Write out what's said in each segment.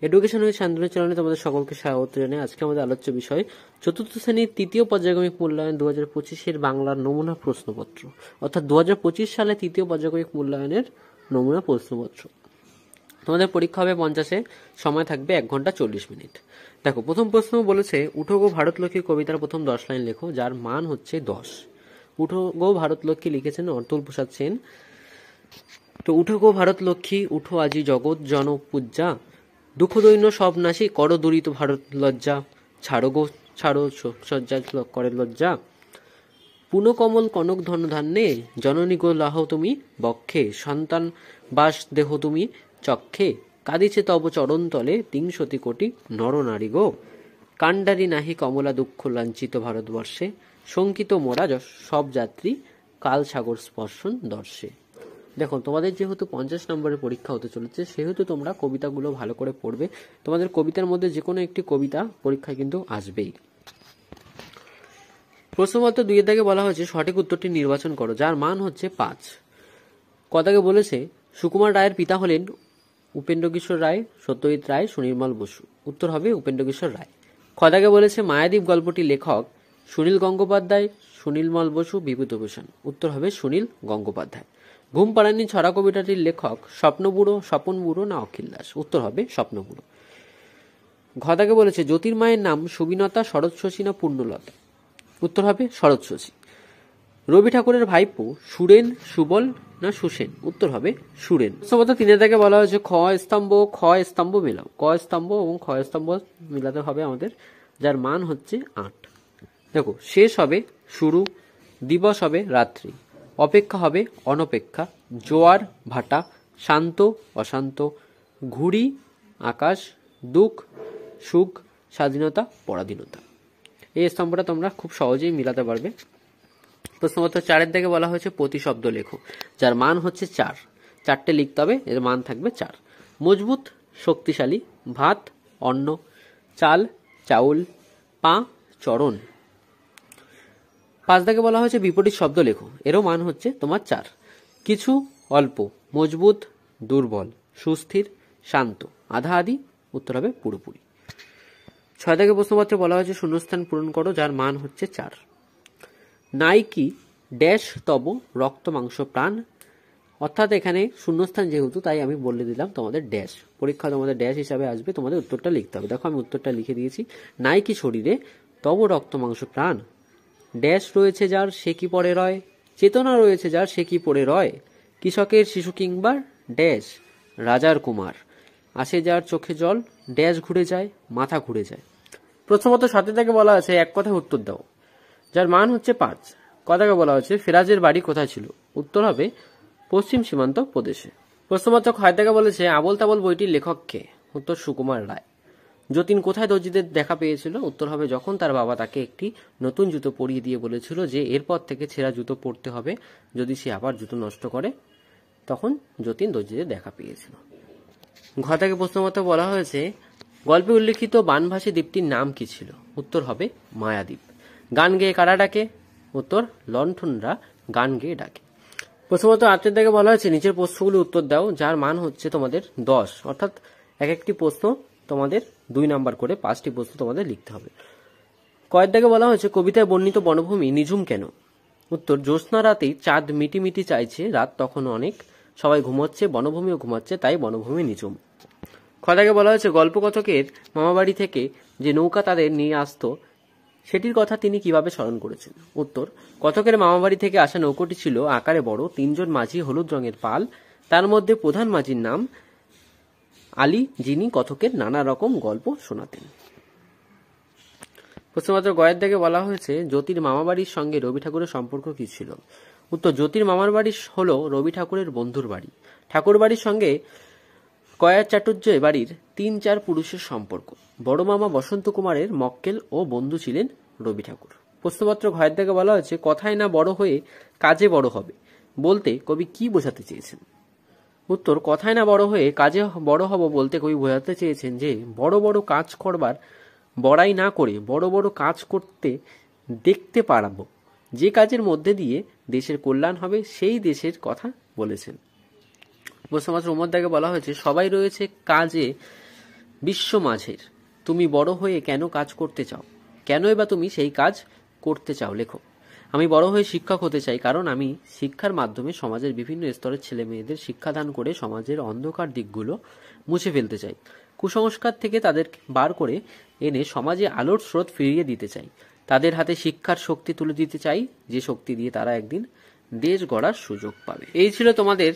Education with Shantanu চ্যানেলে তোমাদের সকলকে স্বাগত জানাই। আজকে আমাদের আলোচ্য বিষয় চতুর্থ শ্রেণীর তৃতীয় পর্যায়ক্রমিক মূল্যায়ন 2025 বাংলার নমুনা প্রশ্নপত্র, অর্থাৎ 2025 সালে তৃতীয় পর্যায়ক্রমিক মূল্যায়নের নমুনা প্রশ্নপত্র। তোমাদের পরীক্ষা হবে 50-এ, সময় থাকবে 1 ঘন্টা 40 মিনিট। দেখো, প্রথম প্রশ্ন বলেছে উঠো গো ভারতলক্ষ্মী কবিতার প্রথম 10 লাইন লেখো, যার মান হচ্ছে 10। উঠো গো ভারতলক্ষ্মী লিখেছেন অতুল প্রসাদ সেন। তো উঠো গো ভারতলক্ষ্মী, উঠো আজি জগৎ জন পূজ্যা, দুঃখ দৈন্য সব নাশি করো দুরিত ভারত লজ্জা, ছাড়ো গো ছাড়ো সজ্জা করে লজ্জা, পুনকমল কনক ধন ধান্যে, জননী গো লাহ তুমি বক্ষে, সন্তান বাস দেহ তুমি চক্ষে, কাঁদিছে তব চরণ তলে 300 কোটি নর নারী গো, কাণ্ডারি নাহি কমলা দুঃখ লাঞ্ছিত ভারতবর্ষে, শঙ্কিত মোরা সব যাত্রী কাল সাগর স্পর্শন দর্শে। দেখো, তোমাদের যেহেতু 50 নম্বরের পরীক্ষা হতে চলেছে, সেহেতু তোমরা কবিতাগুলো ভালো করে পড়বে। তোমাদের কবিতার মধ্যে যে কোনো একটি কবিতা পরীক্ষায় কিন্তু আসবেই। প্রশ্নপত্র 2 থেকে বলা হয়েছে সঠিক উত্তরটি নির্বাচন করো, যার মান হচ্ছে 5। কথাকে বলেছে সুকুমার রায়ের পিতা হলেন উপেন্দ্র কিশোর রায়, সত্যজিৎ রায়, সুনির্মল বসু। উত্তর হবে উপেন্দ্র কিশোর রায়। কথাকে বলেছে মায়াদ্বীপ গল্পটির লেখক সুনীল গঙ্গোপাধ্যায়, সুনির্মল বসু, বিভূতিভূষণ। উত্তর হবে সুনীল গঙ্গোপাধ্যায়। ঘুম পাড়ানি ছড়া কবিতাটির লেখক স্বপ্নবুড়ো, স্বপন বুড়ো না অখিল দাস। উত্তর হবে স্বপ্নবুড়ো। ঘটাকে বলেছে জ্যোতির্মায়ের নাম সুবিনতা, শরৎ শশী না পূর্ণলতা। উত্তর হবে শরৎ শশী। রবি ঠাকুরের ভাইপো সুরেন, সুবল না সুসেন। উত্তর হবে সুরেন। প্রশ্নপত্র 3 থেকে বলা হয়েছে খ স্তম্ভ মেলাও। ক স্তম্ভ এবং খ স্তম্ভ মিলাতে হবে আমাদের, যার মান হচ্ছে 8। দেখো, শেষ হবে শুরু, দিবস হবে রাত্রি, অপেক্ষা হবে অনপেক্ষা, জোয়ার ভাটা, শান্ত অশান্ত, ঘুড়ি আকাশ, দুঃখ সুখ, স্বাধীনতা পরাধীনতা। এই স্তম্ভটা তোমরা খুব সহজেই মিলাতে পারবে। প্রশ্নপত্র 4 থেকে বলা হয়েছে প্রতিশব্দ লেখো, যার মান হচ্ছে 4। 4টে লিখতে হবে, এর মান থাকবে 4। মজবুত শক্তিশালী, ভাত অন্ন, চাল চাউল, পা চরণ। 5 থেকে বলা হয়েছে বিপরীত শব্দ লেখো, এরও মান হচ্ছে তোমার 4। কিছু অল্প, মজবুত দুর্বল, সুস্থির শান্ত, আধা আধি। উত্তর হবে পুরোপুরি। 6 থেকে প্রশ্নপত্রে বলা হয়েছে শূন্যস্থান পূরণ করো, যার মান হচ্ছে 4। নাই কি ড্যাশ তব রক্ত মাংস প্রাণ। অর্থাৎ এখানে শূন্যস্থান যেহেতু, তাই আমি বলে দিলাম তোমাদের ড্যাশ। পরীক্ষা তোমাদের ড্যাশ হিসাবে আসবে, তোমাদের উত্তরটা লিখতে হবে। দেখো, আমি উত্তরটা লিখে দিয়েছি। নাই কি শরীরে তব রক্ত মাংস প্রাণ, ড্যাশ রয়েছে যার সে কি পড়ে রয়, চেতনা রয়েছে যার সে কি পড়ে রয়, কৃষকের শিশু কিংবা ড্যাশ রাজার কুমার, আসে যার চোখে জল, ড্যাশ ঘুরে যায় মাথা ঘুরে যায়। প্রথমত 7 থেকে বলা আছে এক কথায় উত্তর দাও, যার মান হচ্ছে 5। কথাকে বলা হচ্ছে ফেরাজের বাড়ি কোথায় ছিল। উত্তর হবে পশ্চিম সীমান্ত প্রদেশে। প্রশ্নপত্র 6 থেকে বলেছে আবোল তাবোল বইটির লেখক কে। উত্তর সুকুমার রায়। যতীন কোথায় দর্জিদের দেখা পেয়েছিল। উত্তর হবে যখন তার বাবা তাকে একটি নতুন জুতো পরিয়ে দিয়ে বলেছিল যে এরপর থেকে ছেঁড়া জুতো পরতে হবে, যদি সে আবার জুতো নষ্ট করে, তখন যতীন দর্জিদের দেখা পেয়েছিল। ঘ থেকে প্রশ্নপত্র বলা হয়েছে গল্পে উল্লেখিত বানভাসী দ্বীপটির নাম কি ছিল। উত্তর হবে মায়াদ্বীপ। গান গেয়ে কারা ডাকে। উত্তর লণ্ঠনরা গান গেয়ে ডাকে। প্রশ্নপত্র 8 থেকে বলা হয়েছে নিচের প্রশ্নগুলি উত্তর দাও, যার মান হচ্ছে তোমাদের 10। অর্থাৎ এক একটি প্রশ্ন তোমাদের 2 নাম্বার করে 5টি প্রশ্ন তোমাদের লিখতে হবে। কয়েক থেকে বলা হয়েছে কবিতায় বর্ণিত বনভূমি নিঝুম কেন। উত্তর জ্যোৎস্না রাতেই চাঁদ মিটি মিটি চাইছে, রাত তখন অনেক, সবাই ঘুমোচ্ছে, বনভূমিও ঘুমাচ্ছে, তাই বনভূমি নিঝুম। কথাকে বলা হয়েছে গল্পকথকের মামাবাড়ি থেকে যে নৌকা তাদের নিয়ে আসতো, সেটির কথা তিনি কিভাবে স্মরণ করেছেন। উত্তর কথকের মামাবাড়ি থেকে আসা নৌকোটি ছিল আকারে বড়, 3 জন মাঝি, হলুদ রঙের পাল, তার মধ্যে প্রধান মাঝির নাম আলী, যিনি কথকের নানা রকম গল্প শোনাতেন। প্রশ্নপত্র গয়ের থেকে বলা হয়েছে জ্যোতির মামাবাড়ির সঙ্গে রবি ঠাকুরের সম্পর্ক কি ছিল। উত্তর জ্যোতির মামার বাড়ি হলো রবি ঠাকুরের বন্ধুর বাড়ি। ঠাকুর বাড়ির সঙ্গে কয়ার চাটুর্য বাড়ির 3-4 পুরুষের সম্পর্ক। বড় মামা বসন্ত কুমারের মক্কেল ও বন্ধু ছিলেন রবি ঠাকুর। প্রশ্নপত্র ঘয়ের থেকে বলা হয়েছে কথায় না বড় হয়ে কাজে বড় হবে বলতে কবি কি বোঝাতে চেয়েছেন। উত্তর কথায় না বড় হয়ে কাজে বড় হব বলতে কবি বোঝাতে চেয়েছেন যে বড় বড় কাজ করবার বড়াই না করে বড় বড় কাজ করতে দেখতে পারবো, যে কাজের মধ্যে দিয়ে দেশের কল্যাণ হবে সেই দেশের কথা বলেছেন। প্রশ্নপত্র 9 থেকে বলা হয়েছে সবাই রয়েছে কাজে বিশ্ব মাঝের। তুমি বড় হয়ে কেন কাজ করতে চাও? কেনই বা তুমি সেই কাজ করতে চাও? লেখো। আমি বড় হয়ে শিক্ষক হতে চাই, কারণ আমি শিক্ষার মাধ্যমে সমাজের বিভিন্ন স্তরের ছেলে মেয়েদের শিক্ষাদান করে সমাজের অন্ধকার দিকগুলো মুছে ফেলতে চাই। কুসংস্কার থেকে তাদের বার করে এনে সমাজে আলোর স্রোত ফিরিয়ে দিতে চাই। তাদের হাতে শিক্ষার শক্তি তুলে দিতে চাই, যে শক্তি দিয়ে তারা একদিন দেশ গড়ার সুযোগ পাবে। এই ছিল তোমাদের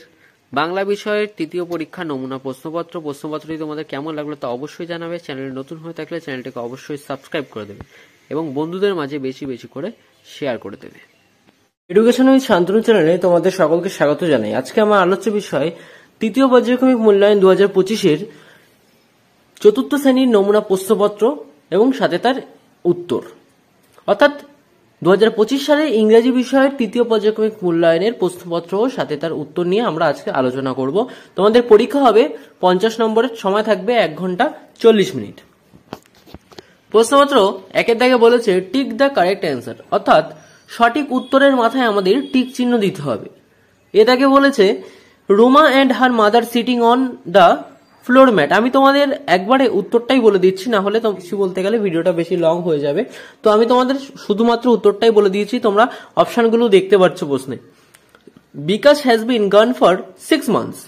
বাংলা বিষয়ের তৃতীয় পরীক্ষার নমুনা প্রশ্নপত্র। প্রশ্নপত্রটি তোমাদের কেমন লাগলো তা অবশ্যই জানাবে। চ্যানেলে নতুন হয়ে থাকলে চ্যানেলটিকে অবশ্যই সাবস্ক্রাইব করে দেবে এবং বন্ধুদের মাঝে বেশি বেশি করে শেয়ার করে দেবে। এডুকেশন উইথ শান্তনু চ্যানেলে তোমাদের সকলকে স্বাগত জানাই। আজকে আমার আলোচ্য বিষয় তৃতীয় পর্যায়ক্রমিক মূল্যায়ন 2025-এর চতুর্থ শ্রেণীর নমুনা প্রশ্নপত্র এবং সাথে তার উত্তর, অর্থাৎ 2025 সালে ইংরেজি বিষয়ের তৃতীয় পর্যায়ক্রমিক মূল্যায়নের প্রশ্নপত্র ও সাথে তার উত্তর নিয়ে আমরা আজকে আলোচনা করব। তোমাদের পরীক্ষা হবে 50 নম্বরের, সময় থাকবে 1 ঘন্টা 40 মিনিট। প্রশ্নপত্র একের দাগে বলেছে টিক দ্য কারেক্ট অ্যান্সার, অর্থাৎ সঠিক উত্তরের মাথায় আমাদের টিক চিহ্ন দিতে হবে। এ দাগে বলেছে Roma and her mother sitting on the floor mat. আমি তোমাদের একবারে উত্তরটাই বলে দিচ্ছি, না হলে তো কিছু বলতে গেলে ভিডিওটা বেশি লং হয়ে যাবে। তো আমি তোমাদের শুধুমাত্র উত্তরটাই বলে দিয়েছি, তোমরা অপশনগুলো দেখতে পাচ্ছ প্রশ্নে। Bikash has been gone for 6 months.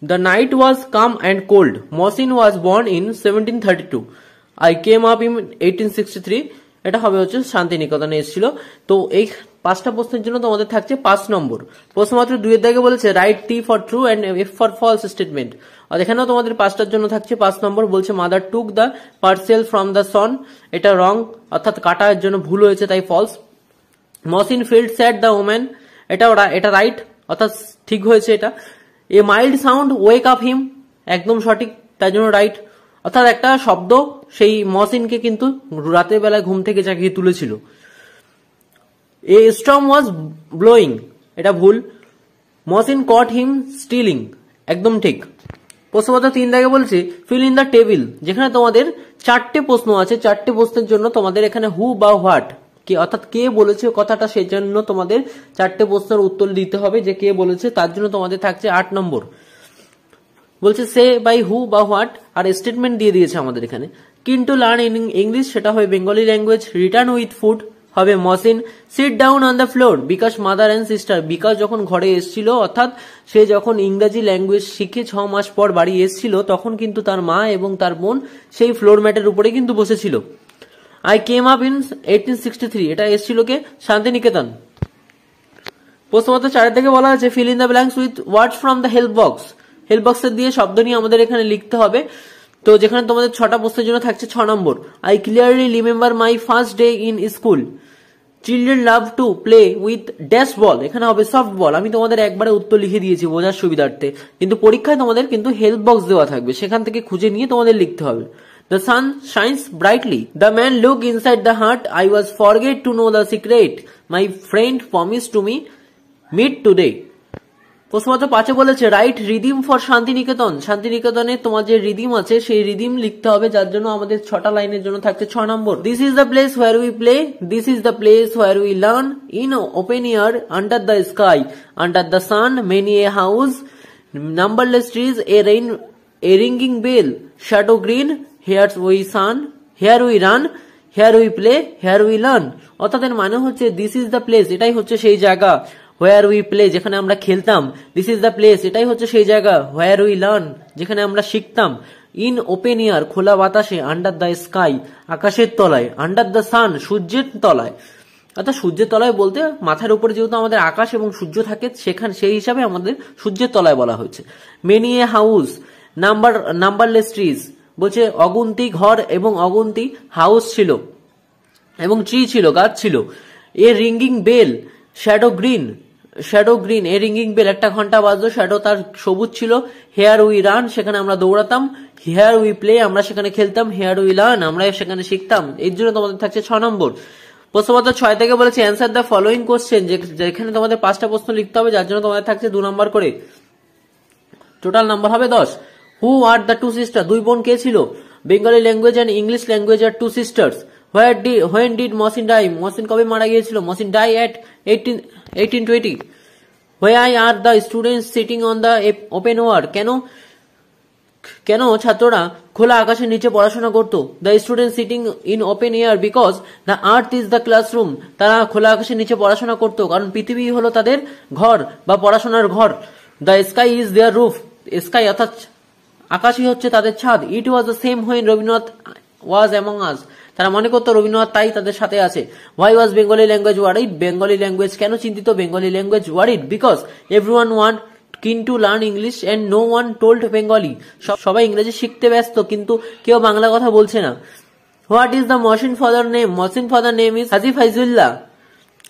The night was calm and cold. Mohsin was born in 1732. I came up in 1863. এটা হবে হচ্ছে শান্তিনিকেতনে এসেছিল। তো এই 5টা প্রশ্নের জন্য তোমাদের থাকছে 5 নম্বর। প্রশ্নমাত্র 2 এর দাগে বলেছে write T for true and F for false statement. আর এখানেও তোমাদের 5টার জন্য থাকছে 5 নম্বর। বলছে mother took the parcel from the son, এটা রং, অর্থাৎ কাটার জন্য ভুল হয়েছে তাই ফলস। Mohsin filled sad the woman, এটা রাইট, অর্থাৎ ঠিক হয়েছে এটা। A mild sound wake up him, একদম সঠিক, তাই জন্য রাইট, অর্থাৎ একটা শব্দ সেই মহসিনকে কিন্তু রাতের বেলায় ঘুম থেকে জাগিয়ে তুলেছিল। এ স্টর্ম ওয়াজ ব্লোয়িং, এটা ভুল। মহসিন কট হিম স্টিলিং, একদম ঠিক। প্রশ্নপত্র 3 দাগে বলছে ফিল ইন দ্য টেবিল, যেখানে তোমাদের 4টে প্রশ্ন আছে। 4টে প্রশ্নের জন্য তোমাদের এখানে হু বা হোয়াট, কে অর্থাৎ কে বলেছে কথাটা, সেই জন্য তোমাদের 4টে প্রশ্নের উত্তর দিতে হবে যে কে বলেছে। তার জন্য তোমাদের থাকছে 8 নম্বর। বলছে সে বাই হু বা হোয়াট, আর স্টেটমেন্ট দিয়ে দিয়েছে আমাদের এখানে। কিন্তু লার্ন ইন ইংলিশ, সেটা হবে Bengali language. Return with food হবে Mohsin. Sit down on the floor Bikash mother and sister, Bikash যখন ঘরে এসেছিল, অর্থাৎ সে যখন ইংরেজি ল্যাঙ্গুয়েজ শিখে 6 মাস পর বাড়ি এসেছিল, তখন কিন্তু তার মা এবং তার বোন সেই ফ্লোর ম্যাটের উপরে কিন্তু বসেছিল। আই কেম আপ ইন 1863, এটা এসেছিল কে? শান্তিনিকেতন। প্রশ্নপত্র 4 থেকে বলা আছে fill in the blanks with words from the help box. Help বক্সের দিয়ে শব্দ নিয়ে আমাদের এখানে লিখতে হবে। তো যেখানে তোমাদের 6টা প্রশ্নের জন্য থাকছে 6 নম্বর। I clearly remember my first day in school. Children love to play with dash ball, এখানে হবে সফট বল। আমি তোমাদের একবারে উত্তর লিখে দিয়েছি বোঝার সুবিধার্থে, কিন্তু পরীক্ষায় তোমাদের কিন্তু হেল্প বক্স দেওয়া থাকবে, সেখান থেকে খুঁজে নিয়ে তোমাদের লিখতে হবে। The sun shines brightly. The man looked inside the hut. I was forget to know the secret. My friend promised to me meet today. প্রশ্নপত্র 5 বলেছে রাইট রিদিম ফর শান্তিনিকেতন। শান্তিনিকেতনে তোমার যে রিদিম আছে সেই রিদিম লিখতে হবে, যার জন্য আমাদের 6টা লাইনের জন্য থাকছে 6 নম্বর। This is the place where we play, this is the place where we learn, in open air, under the sky, under the sun, many a house, numberless trees, a ringing bell, shadow green, here we sun, here we run, here we play, here we learn. অর্থাৎ এর মানে হচ্ছে this is the place, এটাই হচ্ছে সেই জায়গা। হোয়ার we play, যেখানে আমরা খেলতাম। দিস ইজ দ্য প্লেস, এটাই হচ্ছে সেই জায়গা। হোয়ার উই লার্ন, যেখানে আমরা শিখতাম। ইন ওপেন এয়ার, খোলা বাতাসে। আন্ডার দ্য স্কাই, আকাশের তলায়। আন্ডার দ্য সান, সূর্যের তলায়। অর্থাৎ সূর্যের তলায় বলতে মাথার উপরে যেহেতু আমাদের আকাশ এবং সূর্য থাকে, সেখানে সেই হিসাবে আমাদের সূর্যের তলায় বলা হয়েছে। Many a house, numberless trees, বলছে অগুন্তি ঘর এবং অগুন্তি হাউস ছিল এবং ট্রি ছিল, গাছ ছিল। এ রিঙ্গিং বেল, শ্যাডো গ্রিন, এ রিঙ্গিং বেল, একটা ঘন্টা বাজলো, শ্যাডো তার সবুজ ছিল। হেয়ার উই রান, সেখানে আমরা দৌড়াতাম। হেয়ার উই প্লে, আমরা সেখানে খেলতাম। হেয়ার উই লার্ন, আমরা সেখানে শিখতাম। এর জন্য তোমাদের থাকছে 6 নম্বর। প্রশ্নপত্র 6 থেকে বলেছে অ্যান্সার দ্য ফলোইং কোশ্চেন, যেখানে তোমাদের 5টা প্রশ্ন লিখতে হবে, যার জন্য তোমাদের থাকছে 2 নম্বর করে। টোটাল নাম্বার হবে 10। Who are the two sister, 2 বোন কে ছিল? Bengali language and English language আর 2 sisters. When did Mohsin die, Mohsin কবে মারা গিয়েছিল? Mohsin die at 1820. Why are the students sitting on the open wall? কেন কেন ছাত্ররা খোলা আকাশের নিচে পড়াশোনা করতো? The student sitting in open air because the earth is the classroom. তারা খোলা আকাশের নিচে পড়াশোনা করতো কারণ পৃথিবী হলো তাদের ঘর বা পড়াশোনার ঘর। The sky is their roof. Sky অর্থাৎ আকাশই হচ্ছে তাদের ছাদ। It was the same when Rabindranath was among us. তারা মনে করতো রবীন্দ্রনাথ তাই তাদের সাথে আছে। Why was Bengali language worried? Bengali language কেন চিন্তিত? Bengali language worried because everyone want keen to learn English and no one told Bengali. সবাই ইংরেজি শিখতে ব্যস্ত কিন্তু কেউ বাংলা কথা বলছে না। What is the Mohsin father name? Mohsin father name is Haji Faizullah.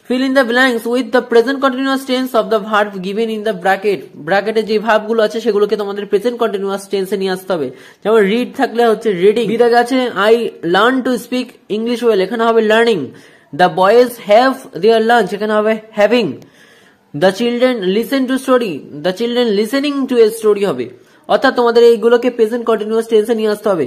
Fill in the blanks with the present continuous tense of the verb given in the bracket. ব্র্যাকেটে যে ভার্বগুলো আছে সেগুলোকে তোমাদের প্রেজেন্ট কন্টিনিউয়াস টেন্সে নিয়ে আসতে হবে। যেমন রিড থাকলে হচ্ছে রিডিং। বি দাগে আছে I learn to speak English well, এখানে হবে learning. The boys have their lunch, এখানে হবে having. The children listen to story, the children listening to a story হবে। অর্থাৎ তোমাদের এইগুলোকে প্রেজেন্ট কন্টিনিউয়াস টেন্সে নিয়ে আসতে হবে।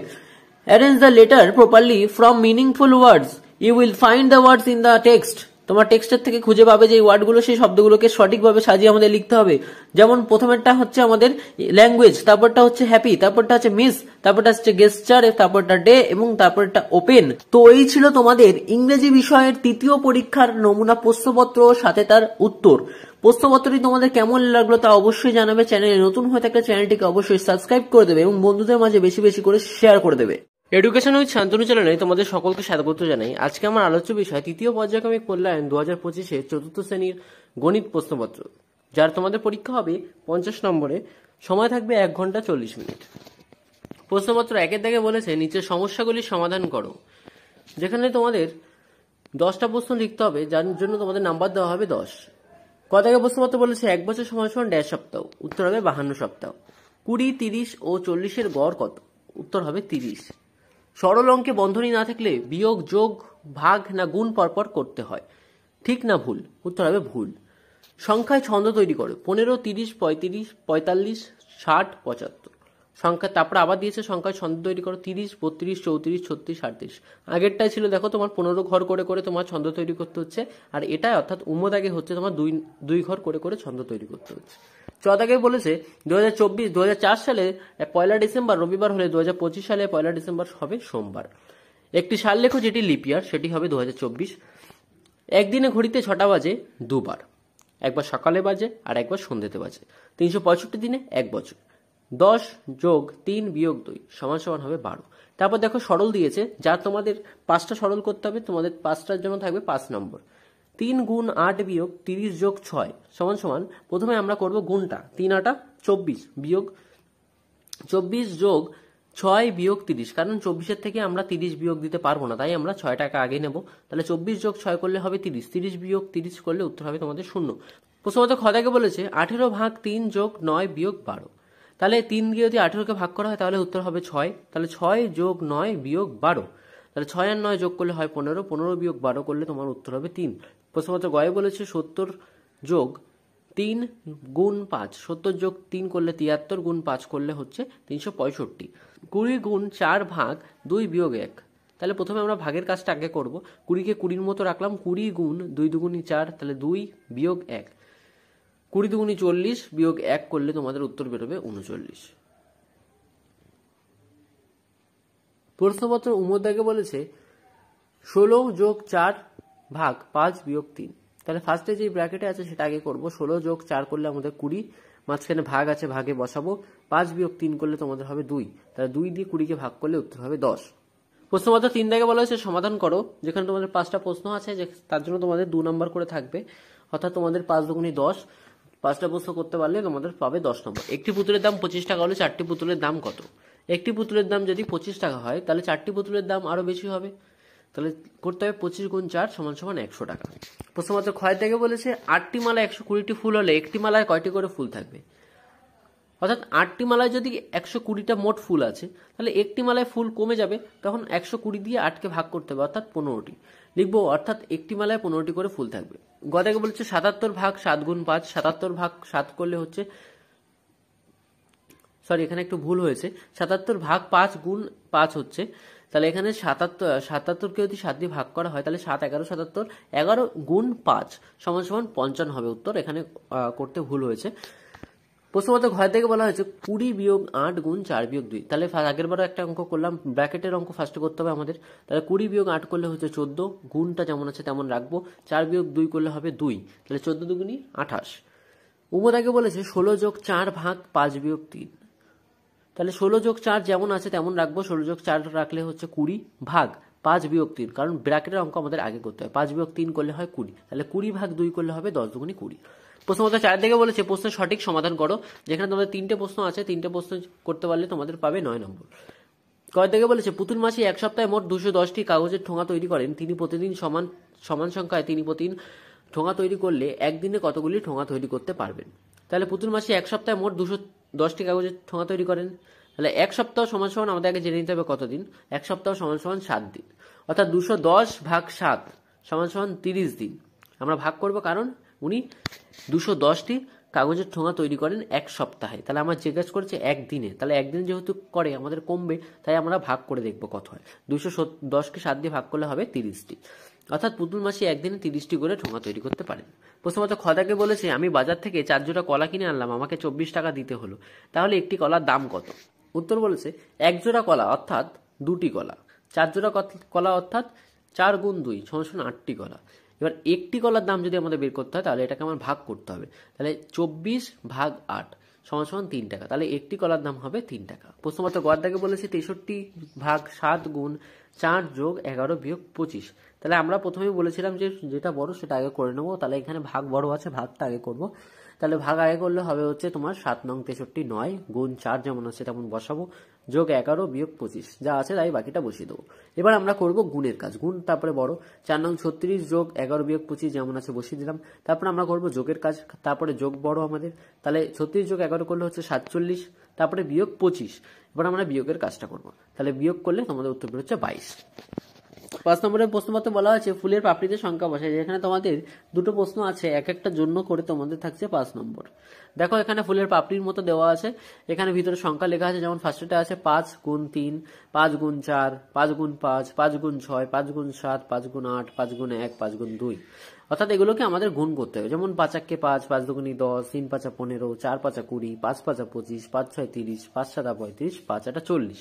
Arrange the letter properly from meaningful words. You will find the words in the text. তোমার টেক্সটের থেকে খুঁজে পাবে যে ওয়ার্ডগুলো, সেই শব্দগুলোকে সঠিকভাবে সাজিয়ে আমাদের লিখতে হবে। যেমন প্রথমেরটা হচ্ছে আমাদের ল্যাঙ্গুয়েজ, তারপরটা হচ্ছে হ্যাপি, তারপরটা হচ্ছে মিস, তারপরটা হচ্ছে গেস্টার, তারপরটা ডে এবং তারপরটা ওপেন। তো এই ছিল তোমাদের ইংরেজি বিষয়ের তৃতীয় পরীক্ষার নমুনা প্রশ্নপত্র সাথে তার উত্তর। প্রশ্নপত্রটি তোমাদের কেমন লাগলো তা অবশ্যই জানাবে। চ্যানেলে নতুন হয়ে থাকলে চ্যানেলটিকে অবশ্যই সাবস্ক্রাইব করে দেবে এবং বন্ধুদের মাঝে বেশি বেশি করে শেয়ার করে দেবে। এডুকেশন উইথ শান্তনু চ্যানেলে তোমাদের সকলকে স্বাগত জানাই। আজকে আমার আলোচ্য বিষয় তৃতীয় পর্যায়ক্রমিক মূল্যায়ন 2025 চতুর্থ শ্রেণীর গণিত প্রশ্নপত্র, যার তোমাদের পরীক্ষা হবে 50 নম্বরে। সময় থাকবে 1 ঘন্টা 40 মিনিট। প্রশ্নপত্র 1-এর দাগে বলেছে নিচের সমস্যাগুলির সমাধান করো, যেখানে তোমাদের 10টা প্রশ্ন লিখতে হবে, যার জন্য তোমাদের নাম্বার দেওয়া হবে 10। ক দাগে প্রশ্নপত্র বলেছে 1 বছর সমান সমান 1.5 সপ্তাহ, উত্তর হবে 52 সপ্তাহ। 20, 30 ও 40-এর গড় কত? উত্তর হবে 30। সরল অঙ্কে বন্ধনী না থাকলে বিয়োগ, যোগ, ভাগ না গুণ পরপর করতে হয়, ঠিক না ভুল? উত্তর হবে ভুল। সংখ্যায় ছন্দ তৈরি করো। 15, 30, 35, 45, 60, 75 সংখ্যা। তারপর আবার দিয়েছে সংখ্যায় ছন্দ তৈরি করো 30, 32, 34, 36, 38। আগেরটাই ছিল দেখো তোমার 15 ঘর করে করে তোমার ছন্দ তৈরি করতে হচ্ছে, আর এটাই অর্থাৎ উম্মদাগে হচ্ছে তোমার দুই ঘর করে করে ছন্দ তৈরি করতে হচ্ছে। চদাগে বলেছে 2004 সালে 1 ডিসেম্বর রবিবার হলে 2025 সালে 1 ডিসেম্বর হবে সোমবার। একটি সাল লেখো যেটি লিপিয়ার, সেটি হবে 2024। একদিনে ঘড়িতে 6টা বাজে দুবার, একবার সকালে বাজে আর একবার সন্ধ্যেতে বাজে। 365 দিনে 1 বছর। 10 যোগ 3 বিয়োগ 2 সমান সমান হবে 12। তারপর দেখো সরল দিয়েছে, যার তোমাদের 5টা সরল করতে হবে। তোমাদের 5টার জন্য থাকবে 5 নম্বর। 3 গুণ 8 বিয়োগ 30 যোগ 6 সমান সমান, প্রথমে আমরা করব গুণটা। 3 8 24 বিয়োগ 24 যোগ 6 বিয়োগ 30, কারণ 24-এর থেকে আমরা 30 বিয়োগ দিতে পারবো না, তাই আমরা 6 টাকা আগে নেব। তাহলে 24 যোগ 6 করলে হবে 30, 30 বিয়োগ 30 করলে উত্তর হবে তোমাদের 0। প্রশ্নমত খ দাগে বলেছে 18 ভাগ 3 যোগ 9 বিয়োগ 12। তাহলে 3 দিয়ে যদি 18কে ভাগ করা হয় তাহলে উত্তর হবে 6। তাহলে 6 যোগ 9 বিয়োগ 12, তাহলে 6 আর 9 যোগ করলে হয় 15, 15 বিয়োগ 12 করলে তোমার উত্তর হবে 3। প্রশ্নমত গয়ে বলেছে 70 যোগ 3 গুণ 5, 70 যোগ 3 করলে 73, গুণ 5 করলে হচ্ছে 365। 20 গুণ 4 ভাগ 2 বিয়োগ 1। তাহলে প্রথমে আমরা ভাগের কাজটা আগে করব। 20কে 20-র মতো রাখলাম। 20 গুণ 2 দুগুণী 4, তাহলে 2 বিয়োগ 1। 20 দুগুণী 40 বিয়োগ 1 করলে তোমাদের উত্তর বেরোবে 39। প্রশ্নপত্র উমদাকে বলেছে 16 যোগ 4 ভাগ 5 বিয়োগ 3। তাহলে ফার্স্টে যে ব্র্যাকেটে আছে সেটা আগে করব। 16 যোগ 4 করলে আমাদের 20, মাঝখানে ভাগ আছে, ভাগে বসাবো। 5 বিয়োগ 3 করলে তোমাদের হবে 2, তাহলে 2 দিয়ে 20কে ভাগ করলে উত্তর হবে 10। প্রশ্নপত্র 3 দাগে বলা হয়েছে সমাধান করো, যেখানে তোমাদের 5টা প্রশ্ন আছে, তার জন্য তোমাদের 2 নাম্বার করে থাকবে, অর্থাৎ তোমাদের 5 দুগুণী 10। 5টা প্রশ্ন করতে পারলে তোমাদের পাবে 10 নম্বর। একটি পুতুলের দাম 25 টাকা হলে 4টি পুতুলের দাম কত? একটি পুতুলের দাম যদি 25 টাকা হয় তাহলে 4টি পুতুলের দাম আরো বেশি হবে, তাহলে করতে হবে 25 গুণ 4 সমান সমান 100 টাকা। প্রশ্নপত্র ক্ষয় থেকে বলেছে 8টি মালায় 120টি ফুল হলে একটি মালায় কয়টি করে ফুল থাকবে? অর্থাৎ 8টি মালায় যদি 120টা মোট ফুল আছে, তাহলে একটি মালায় ফুল কমে যাবে, তখন 120 দিয়ে 8কে ভাগ করতে হবে, অর্থাৎ 15টি লিখবো, অর্থাৎ একটি মালায় 15টি করে ফুল থাকবে। গদাকে বলেছে 77 ভাগ 7 গুণ 5, 77 ভাগ 7 করলে হচ্ছে, সরি এখানে একটু ভুল হয়েছে, 77 ভাগ 5 গুণ 5 হচ্ছে, তাহলে এখানে 77কে যদি 7 দিয়ে ভাগ করা হয় তাহলে 7 11 77, 11 গুণ 5 সমান সমান 55 হবে উত্তর। এখানে করতে ভুল হয়েছে। প্রশ্নমত ঘর থেকে বলা হয়েছে 20 বিয়োগ 8 গুণ 4 বিয়োগ 2। তাহলে আগের বারও একটা অঙ্ক করলাম, ব্র্যাকেটের অঙ্ক ফার্স্ট করতে হবে আমাদের। তাহলে 20 বিয়োগ 8 করলে হচ্ছে 14, গুণটা যেমন আছে তেমন রাখবো। 4 বিয়োগ 2 করলে হবে 2, তাহলে 14 দুগুণী 28। উমদাকে বলেছে 16 যোগ 4 ভাগ 5 বিয়োগ 3। তাহলে 16 যোগ 4 যেমন আছে তেমন রাখবো, 16 যোগ 4 রাখলে হচ্ছে 20 ভাগ 5 বিয়োগ 3, কারণ ব্র্যাকেটের অঙ্ক আমাদের আগে করতে হয়। 5 বিয়োগ 3 করলে হয় 20, তাহলে 20 ভাগ 2 করলে হবে 10 দুগুণী 20। প্রশ্নমত 4 থেকে বলেছে প্রশ্নের সঠিক সমাধান করো, যেখানে তোমাদের 3টে প্রশ্ন আছে, 3টে প্রশ্ন করতে পারলে তোমাদের পাবে 9 নম্বর। কয় থেকে বলেছে পুতুল মাসি এক সপ্তাহে মোট 210টি কাগজের ঠোঙা তৈরি করেন, তিনি প্রতিদিন সমান সংখ্যায় তিনি প্রতিদিন ঠোঙা তৈরি করলে একদিনে কতগুলি ঠোঙা তৈরি করতে পারবেন। তাহলে পুতুল মাসি এক সপ্তাহে মোট 210টি কাগজের ঠোঙা তৈরি করেন, তাহলে এক সপ্তাহ সমান সমান আমাদের আগে জেনে নিতে হবে কতদিন। এক সপ্তাহ সমান সমান 7 দিন, অর্থাৎ 210 ভাগ 7 সমান সমান 30 দিন। আমরা ভাগ করব, কারণ উনি 210টি কাগজের ঠোঙা তৈরি করেন এক সপ্তাহে। তাহলে আমরা জিজ্ঞেস করছি একদিনে, তাহলে একদিনে যেহেতু করে আমাদের কমবে, তাই আমরা ভাগ করে দেখবো কত হয়। 210কে 7 দিয়ে ভাগ করলে হবে 30টি, অর্থাৎ পুতুল মাসি একদিনে 30টি করে ঠোঙা তৈরি করতে পারেন। প্রথমত খদাকে বলেছে আমি বাজার থেকে 4 জোড়া কলা কিনে আনলাম, আমাকে 24 টাকা দিতে হলো, তাহলে একটি কলার দাম কত? উত্তর বলেছে 1 জোড়া কলা অর্থাৎ 2টি কলা, 4 জোড়া কলা অর্থাৎ 4 গুণ 2 সমান 8টি কলা। এবার একটি কলার দাম যদি আমাদের বের করতে হয়, তাহলে এটাকে আমার ভাগ করতে হবে। তাহলে 24 ভাগ 8 সমান সমান 3 টাকা, তাহলে একটি কলার দাম হবে 3 টাকা। প্রশ্নমত গড়দাকে বলেছে 63 ভাগ 7 গুণ 4 যোগ 11 বিয়োগ 25। তাহলে আমরা প্রথমেই বলেছিলাম যে যেটা বড় সেটা আগে করে নেবো, তাহলে এখানে ভাগ বড় আছে, ভাগটা আগে করব। তাহলে ভাগ আগে করলে হবে হচ্ছে তোমার 7 নং 63 9 গুণ 4 যেমন আছে তেমন বসাবো, যোগ 11 বিয়োগ 25, যা আছে তাই বাকিটা বসিয়ে দেবো। এবার আমরা করব গুণের কাজ, গুণ তারপরে বড়, 4 নং 36 যোগ 11 বিয়োগ 25 যেমন আছে বসিয়ে দিলাম। তারপর আমরা করব যোগের কাজ, তারপরে যোগ বড় আমাদের, তাহলে 36 যোগ 11 করলে হচ্ছে 47, তারপরে বিয়োগ 25। এবার আমরা বিয়োগের কাজটা করব, তাহলে বিয়োগ করলে তোমাদের উত্তর বেরোচ্ছে 22। 5 নম্বরের প্রশ্নপত্রে বলা আছে ফুলের পাপড়িতে সংখ্যা বসায়, যেখানে তোমাদের দুটো প্রশ্ন আছে, এক একটা জন্য করে তোমাদের থাকছে 5 নম্বর। দেখো এখানে ফুলের পাপড়ির মতো দেওয়া আছে, এখানে ভিতরে সংখ্যা লেখা আছে, যেমন ফার্স্টে আছে 5 গুণ 3, 5 গুণ 4, 5 গুণ 5, 5 গুণ 6, 5 গুণ 7, 5 গুণ 8, 5 গুণ 1, 5 গুণ 2, অর্থাৎ এগুলোকে আমাদের গুণ করতে হবে। যেমন 5 কে 5, 5 দুগুণী 10, 3 5 15, 4 5 20, 5 5 25, 5 6 30, 5 7 35, 5 8 40।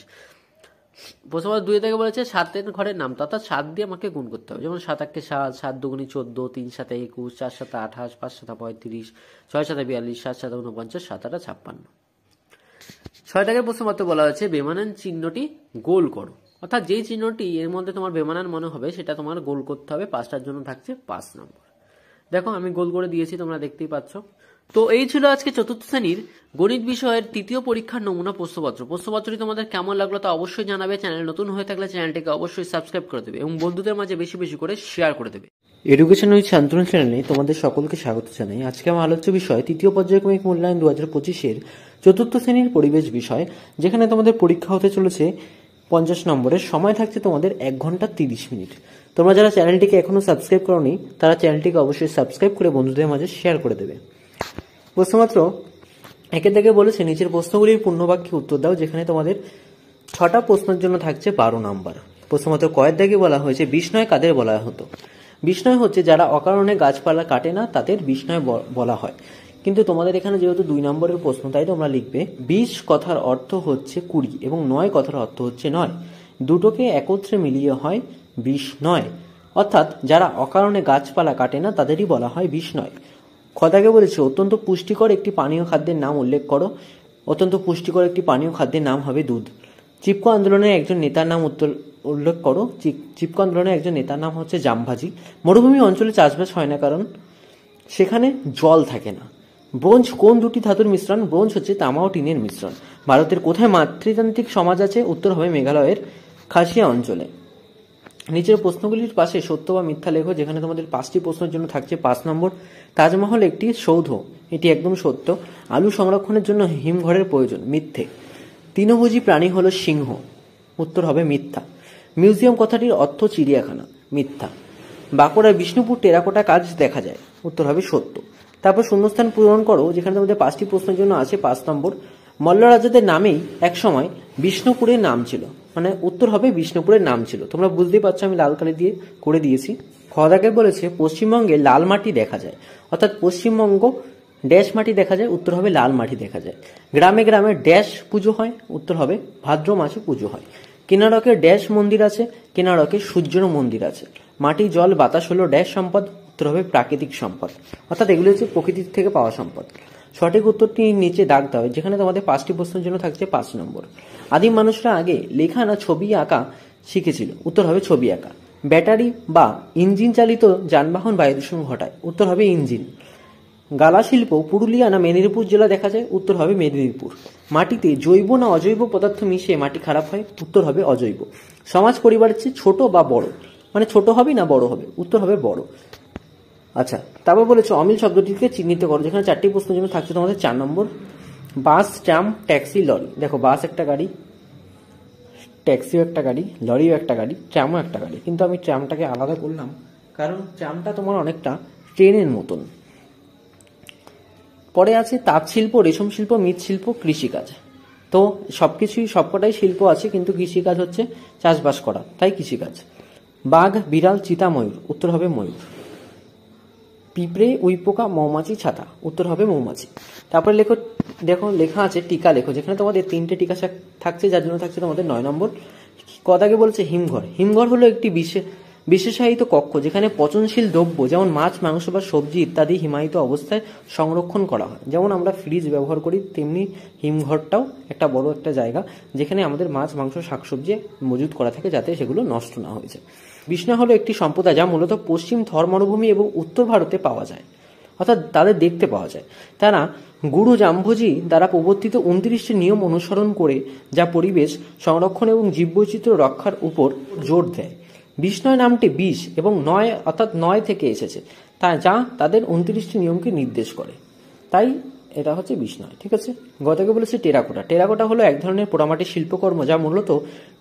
প্রথমত 2 থেকে বলেছে 7 ঘরের নাম, অর্থাৎ 7 দিয়ে আমাকে গুণ করতে হবে। যেমন 7 কে 7, 7 দুগুণী 14, 3 7 21, 4 7 28, 5 7 35, 6 7 42, 7 7 49, 7 8 56। 6 থেকে প্রশ্নপত্র বলা হয়েছে বেমানান চিহ্নটি গোল করো, অর্থাৎ যেই চিহ্নটি এর মধ্যে তোমার বেমানান মনে হবে সেটা তোমার গোল করতে হবে। 5টার জন্য থাকছে 5 নম্বর। দেখো আমি গোল করে দিয়েছি, তোমরা দেখতেই পাচ্ছ। তো এই ছিল আজকে চতুর্থ শ্রেণীর গণিত বিষয়ের তৃতীয় পরীক্ষার নমুনা প্রশ্নপত্র। প্রশ্নপত্রটি তোমাদের কেমন লাগলো তা অবশ্যই জানাবে। চ্যানেল নতুন হয়ে থাকলে চ্যানেলটিকে অবশ্যই সাবস্ক্রাইব করে দেবে এবং বন্ধুদের মাঝে বেশি বেশি করে শেয়ার করে দেবে। এডুকেশন উইথ শান্তনু চ্যানেলে তোমাদের সকলকে স্বাগত জানাই। আজকে আমার আলোচ্য বিষয় তৃতীয় পর্যায়ক্রমিক মূল্যায়ন 2025-এর চতুর্থ শ্রেণীর পরিবেশ বিষয়, যেখানে তোমাদের পরীক্ষা হতে চলেছে 50 নম্বরের। সময় থাকছে তোমাদের 1 ঘন্টা 30 মিনিট। তোমরা যারা চ্যানেলটিকে এখনো সাবস্ক্রাইব করোনি তারা চ্যানেলটিকে অবশ্যই সাবস্ক্রাইব করে বন্ধুদের মাঝে শেয়ার করে দেবে। প্রশ্নমাত্র 1 থেকে বলেছে নিচের প্রশ্নগুলির পূর্ণবাক্যে উত্তর দাও, যেখানে তোমাদের 6টা প্রশ্নের জন্য থাকছে 12 নম্বর। প্রশ্নমাত্র কয়ের দাগে বলা হয়েছে বিষ্ণয় কাদের বলা হতো? বিষ্ণয় হচ্ছে যারা অকারণে গাছপালা কাটে না, তাদের বিষ্ণয় বলা হয়। কিন্তু তোমাদের এখানে যেহেতু 2 নম্বরের প্রশ্ন, তাই তোমরা লিখবে 20 কথার অর্থ হচ্ছে 20 এবং 9 কথার অর্থ হচ্ছে 9, দুটোকে একত্রে মিলিয়ে হয় বিষ্ণয়। অর্থাৎ যারা অকারণে গাছপালা কাটে না তাদেরই বলা হয় বিষ্ণয়। খদাকে বলেছে অত্যন্ত পুষ্টিকর একটি পানীয় খাদ্যের নাম উল্লেখ করো। অত্যন্ত পুষ্টিকর একটি পানীয় খাদ্যের নাম হবে দুধ। চিপকো আন্দোলনের একজন নেতার নাম উল্লেখ করো। চিপকো আন্দোলনের একজন নেতার নাম হচ্ছে জামভাজি। মরুভূমি অঞ্চলে চাষবাস হয় না কারণ সেখানে জল থাকে না। ব্রোঞ্জ কোন দুটি ধাতুর মিশ্রণ? ব্রোঞ্জ হচ্ছে তামা ও টিনের মিশ্রণ। ভারতের কোথায় মাতৃতান্ত্রিক সমাজ আছে? উত্তর হবে মেঘালয়ের খাসিয়া অঞ্চলে। নিচের প্রশ্নগুলির পাশে সত্য বা মিথ্যা লেখো, যেখানে তোমাদের 5টি প্রশ্নের জন্য থাকছে 5 নম্বর। তাজমহল একটি সৌধ, এটি একদম সত্য। আলু সংরক্ষণের জন্য হিমঘরের প্রয়োজন, মিথ্যে। তৃণভোজী প্রাণী হলো সিংহ, উত্তর হবে মিথ্যা। মিউজিয়াম কথাটির অর্থ চিড়িয়াখানা, মিথ্যা। বাঁকুড়ার বিষ্ণুপুর টেরাকোটা কাজ দেখা যায়, উত্তর হবে সত্য। তারপর শূন্যস্থান পূরণ করো, যেখানে তোমাদের 5টি প্রশ্নের জন্য আছে 5 নম্বর। মল্ল রাজাদের নামেই এক সময় বিষ্ণুপুরের নাম ছিল, মানে উত্তর হবে বিষ্ণুপুরের নাম ছিল। তোমরা বুঝতেই পারছো আমি লাল কালি দিয়ে করে দিয়েছি। খদাকে বলেছে পশ্চিমবঙ্গে লাল মাটি দেখা যায়, অর্থাৎ পশ্চিমবঙ্গ ড্যাশ মাটি দেখা যায়, উত্তর হবে লাল মাটি দেখা যায়। গ্রামে গ্রামে ড্যাশ পুজো হয়, উত্তর হবে ভাদ্র মাসে পুজো হয়। কিনারকে ড্যাশ মন্দির আছে, কিনারকে সূর্যের মন্দির আছে। মাটি জল বাতাস হলো ড্যাশ সম্পদ, উত্তর হবে প্রাকৃতিক সম্পদ। অর্থাৎ এগুলো হচ্ছে প্রকৃতির থেকে পাওয়া সম্পদ। সঠিক উত্তরটি নিচে দাগ দেওয়া হয়, যেখানে তোমাদের 5টি প্রশ্নের জন্য থাকছে 5 নম্বর। আদিম মানুষরা আগে লেখা না ছবি আঁকা শিখেছিল, উত্তর হবে ছবি আঁকা। ব্যাটারি বা ইঞ্জিন চালিত যানবাহন বায়ু দূষণ ঘটায়, উত্তর হবে ইঞ্জিন। গালা শিল্প পুরুলিয়া না মেদিনীপুর জেলা দেখা যায়, উত্তর হবে মেদিনীপুর। মাটিতে জৈব না অজৈব পদার্থ মিশিয়ে মাটি খারাপ হয়, উত্তর হবে অজৈব। সমাজ পরিবারের চেয়ে ছোট বা বড়, মানে ছোট হবে না বড় হবে, উত্তর হবে বড়। আচ্ছা, তারপর বলেছে অমিল শব্দটিকে চিহ্নিত করো, যেখানে 4টি প্রশ্নের জন্য থাকছে তোমাদের 4 নম্বর। বাস, ট্রাম, ট্যাক্সি, লরি। দেখো বাস একটা গাড়ি, ট্যাক্সিও একটা গাড়ি, লরিও একটা গাড়ি, ট্রামও একটা গাড়ি। কিন্তু আমি ট্রামটাকে আলাদা করলাম, কারণ ট্রামটা তোমার অনেকটা ট্রেনের মতন। পরে আছে তাঁত শিল্প, রেশম শিল্প, মৃৎশিল্প, কৃষিকাজ। তো সবকিছুই সবকটাই শিল্প আছে, কিন্তু কৃষিকাজ হচ্ছে চাষবাস করা, তাই কৃষিকাজ। বাঘ, বিড়াল, চিতা, ময়ূর, উত্তর হবে ময়ূর। পিঁপড়ে, উইপোকা, মৌমাছি, ছাতা, উত্তর হবে মৌমাছি। তারপরে দেখো লেখা আছে টিকা লেখো, যেখানে তোমাদের 3টে টিকা থাকছে, যার জন্য থাকছে তোমাদের 9 নম্বর। কদাকে বলছে হিমঘর। হিমঘর হলো একটি বিশেষায়িত কক্ষ, যেখানে পচনশীল দ্রব্য যেমন মাছ, মাংস বা সবজি ইত্যাদি হিমায়িত অবস্থায় সংরক্ষণ করা হয়। যেমন আমরা ফ্রিজ ব্যবহার করি, তেমনি হিমঘরটাও একটা বড় একটা জায়গা, যেখানে আমাদের মাছ, মাংস, শাকসবজি মজুত করা থাকে, যাতে সেগুলো নষ্ট না হয়ে যায়। বিষ্ণা হলো একটি সম্প্রদায় যা মূলত পশ্চিম থর মরুভূমি এবং উত্তর ভারতে পাওয়া যায়, অর্থাৎ তাদের দেখতে পাওয়া যায়। তারা গুরু জাম্ভোজি দ্বারা প্রবর্তিত 29টি নিয়ম অনুসরণ করে, যা পরিবেশ সংরক্ষণ এবং জীববৈচিত্র্য রক্ষার উপর জোর দেয়। বিষ্ণয় নামটি বিষ এবং 9 অর্থাৎ 9 থেকে এসেছে, যা তাদের 29টি নিয়মকে নির্দেশ করে, তাই এটা হচ্ছে বিষ্ণয়। ঠিক আছে। গতকে বলেছে টেরাকোটা। টেরাকোটা হলো এক ধরনের পোড়ামাটির শিল্পকর্ম, যা মূলত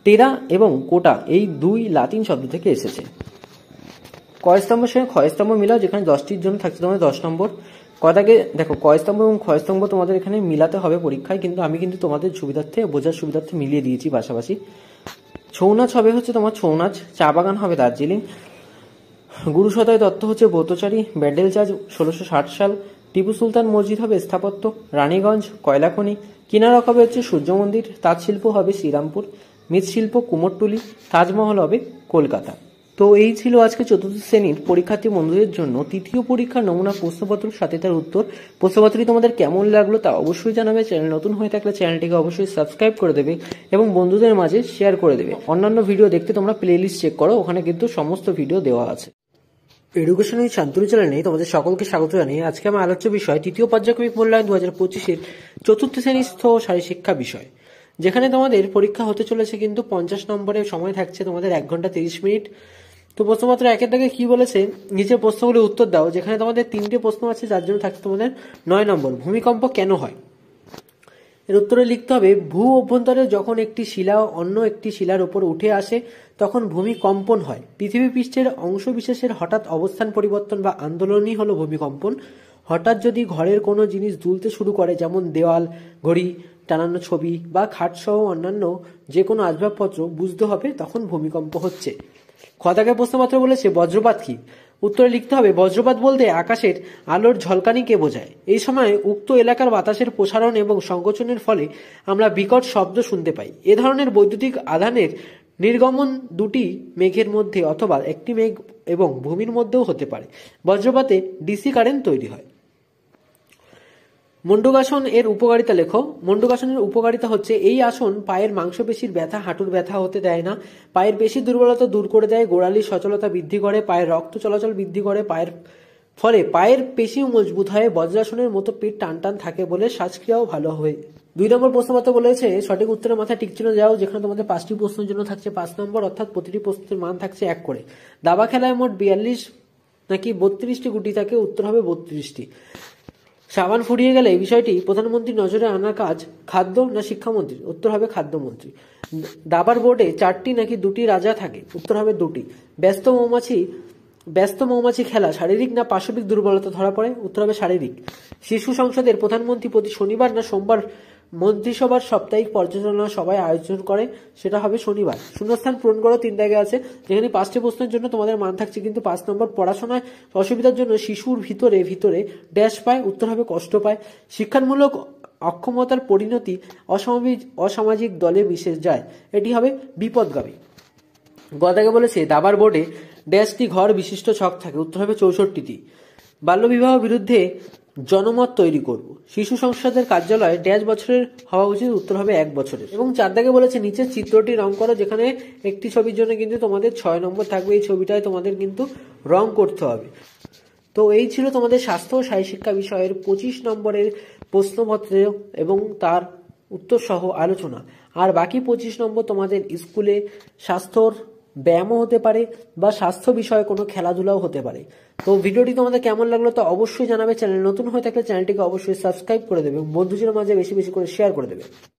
টেরা এবং কোটা এই 2 লাতিন শব্দ থেকে এসেছে। কয়স্তম্ভের সঙ্গে ক্ষয়স্তম্ভ মিলাও, যেখানে 10টির জন্য থাকছে তোমাদের 10 নম্বর। কয়টাকে দেখো কয়স্তম্ভ এবং ক্ষয়স্তম্ভ তোমাদের এখানে মিলাতে হবে পরীক্ষায়, কিন্তু আমি কিন্তু তোমাদের সুবিধার্থে বোঝার সুবিধার্থে মিলিয়ে দিয়েছি পাশাপাশি। ছৌ নাচ হবে হচ্ছে তোমার ছৌ নাচ। চা বাগান হবে দার্জিলিং। গুরু সদয় দত্ত হচ্ছে ব্রতচারী। ব্যান্ডেল চার্চ 1660 সাল। টিপু সুলতান মসজিদ হবে স্থাপত্য। রানীগঞ্জ কয়লাখনি। কিনারক হবে হচ্ছে সূর্য মন্দির। তাঁত শিল্প হবে শ্রীরামপুর। মৃৎশিল্প কুমোরটুলি। তাজমহল হবে কলকাতা। তো এই ছিল আজকে 4র্থ শ্রেণীর পরীক্ষার্থী বন্ধুদের জন্য তৃতীয় পরীক্ষার নমুনা প্রশ্নপত্র, সাথে তার উত্তর। প্রশ্নপত্রটি তোমাদের কেমন লাগলো তা অবশ্যই জানাবে। চ্যানেল নতুন হয়ে থাকলে চ্যানেলটিকে অবশ্যই সাবস্ক্রাইব করে দেবে এবং বন্ধুদের মাঝে শেয়ার করে দেবে। অন্যান্য ভিডিও দেখতে তোমরা প্লেলিস্ট চেক করো, ওখানে কিন্তু সমস্ত ভিডিও দেওয়া আছে। এডুকেশন উইথ শান্তনু চ্যানেলে তোমাদের সকলকে স্বাগত জানিয়ে আজকে আমার আলোচ্য বিষয় তৃতীয় পর্যায়ক্রমিক মূল্যায়ন 2025-এর 4র্থ শ্রেণীস্থ শারীর শিক্ষা বিষয়, যেখানে তোমাদের পরীক্ষা হতে চলেছে কিন্তু 50 নম্বরের সময় থাকছে তোমাদের 1 ঘন্টা 30 মিনিট। তো প্রশ্নপত্র 1-এর দাগে কি বলেছে, নিচের প্রশ্নগুলি উত্তর দাও, যেখানে তোমাদের 3টে প্রশ্ন আছে, যার জন্য থাকছে তোমাদের 9 নম্বর। ভূমিকম্প কেন হয়? এর উত্তরে লিখতে হবে ভূ অভ্যন্তরে যখন একটি শিলা অন্য একটি শিলার উপর উঠে আসে তখন ভূমিকম্পন হয়। পৃথিবী পৃষ্ঠের অংশ বিশেষের হঠাৎ অবস্থান পরিবর্তন বা আন্দোলনই হলো ভূমিকম্পন। হঠাৎ যদি ঘরের কোনো জিনিস দুলতে শুরু করে, যেমন দেওয়াল, ঘড়ি, টানানো ছবি বা খাট সহ অন্যান্য যে কোনো আসবাবপত্র, বুঝতে হবে তখন ভূমিকম্প হচ্ছে। খদাকে প্রশ্নপত্র বলেছে বজ্রপাত কি? উত্তরে লিখতে হবে বজ্রপাত বলতে আকাশের আলোর ঝলকানিকে বোঝায়। এই সময় উক্ত এলাকার বাতাসের প্রসারণ এবং সংকোচনের ফলে আমরা বিকট শব্দ শুনতে পাই। এ ধরনের বৈদ্যুতিক আধানের নির্গমন দুটি মেঘের মধ্যে অথবা একটি মেঘ এবং ভূমির মধ্যেও হতে পারে। বজ্রপাতে ডিসি কারেন্ট তৈরি হয়। মণ্ডুকাসন এর উপকারিতা লেখো। মণ্ডুকাসনের উপকারিতা হচ্ছে এই আসন পায়ের মাংসপেশির ব্যথা, হাঁটুর ব্যথা হতে দেয় না, পায়ের পেশি দুর্বলতা দূর করে দেয়, গোড়ালির সচলতা বৃদ্ধি করে, পায়ের রক্ত চলাচল বৃদ্ধি করে, ফলে পায়ের পেশিও মজবুত হয়। বজ্রাসনের মতো পিঠ টান টান থাকে বলে শ্বাসক্রিয়াও ভালো হয়। 2 নম্বর প্রশ্নপত্র বলেছে সঠিক উত্তরের মাথায় টিক চিহ্ন যাও, যেখানে তোমাদের 5টি প্রশ্নের জন্য থাকছে 5 নম্বর, অর্থাৎ প্রতিটি প্রশ্নের মান থাকছে 1 করে। দাবা খেলায় মোট 42 নাকি 32টি গুটি থাকে? উত্তর হবে 32টি। সাবান ফুরিয়ে গেলে এই বিষয়টি প্রধানমন্ত্রীর নজরে আনার কাজ খাদ্য না শিক্ষামন্ত্রী? উত্তর হবে খাদ্যমন্ত্রী। দাবার বোর্ডে 4টি নাকি 2টি রাজা থাকে? উত্তর হবে 2টি। ব্যস্ত মৌমাছি খেলা শারীরিক না পাশবিক দুর্বলতা ধরা পড়ে? উত্তর হবে শারীরিক। শিশু সংসদের প্রধানমন্ত্রী প্রতি শনিবার না সোমবার মন্ত্রিসভার সাপ্তাহিক পর্যালোচনা সভায় আয়োজন করে, সেটা হবে শনিবার। শূন্যস্থান পূরণ করো, 3 দাগে আছে, যেখানে 5টি প্রশ্নের জন্য তোমাদের মান থাকছে কিন্তু 5 নম্বর। পড়াশোনায় অসুবিধার জন্য শিশুর ভিতরে ড্যাশ পায়, উত্তর হবে কষ্ট পায়। শিক্ষামূলক অক্ষমতার পরিণতি অসামাজিক দলে মিশে যায়, এটি হবে বিপদগামী। গদাকে বলেছে দাবার বোর্ডে ড্যাশটি ঘর বিশিষ্ট ছক থাকে, উত্তর হবে 64টি। বাল্যবিবাহ বিরুদ্ধে জনমত তৈরি করব। শিশু সংসদের কার্যালয় ড্যাশ বছরের হওয়া উচিত, উত্তর হবে 1 বছরের। এবং 4 দাগে বলেছে নিচের চিত্রটি রং করো, যেখানে একটি ছবির জন্য কিন্তু তোমাদের 6 নম্বর থাকবে। এই ছবিটায় তোমাদের কিন্তু রং করতে হবে। তো এই ছিল তোমাদের স্বাস্থ্য ও শারীর শিক্ষা বিষয়ের 25 নম্বরের প্রশ্নপত্র এবং তার উত্তর সহ আলোচনা। আর বাকি 25 নম্বর তোমাদের স্কুলে স্বাস্থ্যর ব্যায়ামও হতে পারে বা স্বাস্থ্য বিষয়ে কোনো খেলাধুলাও হতে পারে। তো ভিডিওটি তোমাদের কেমন লাগলো তা অবশ্যই জানাবে। চ্যানেল নতুন হয়ে থাকলে চ্যানেলটিকে অবশ্যই সাবস্ক্রাইব করে দেবে এবং বন্ধুদের মাঝে বেশি বেশি করে শেয়ার করে দেবে।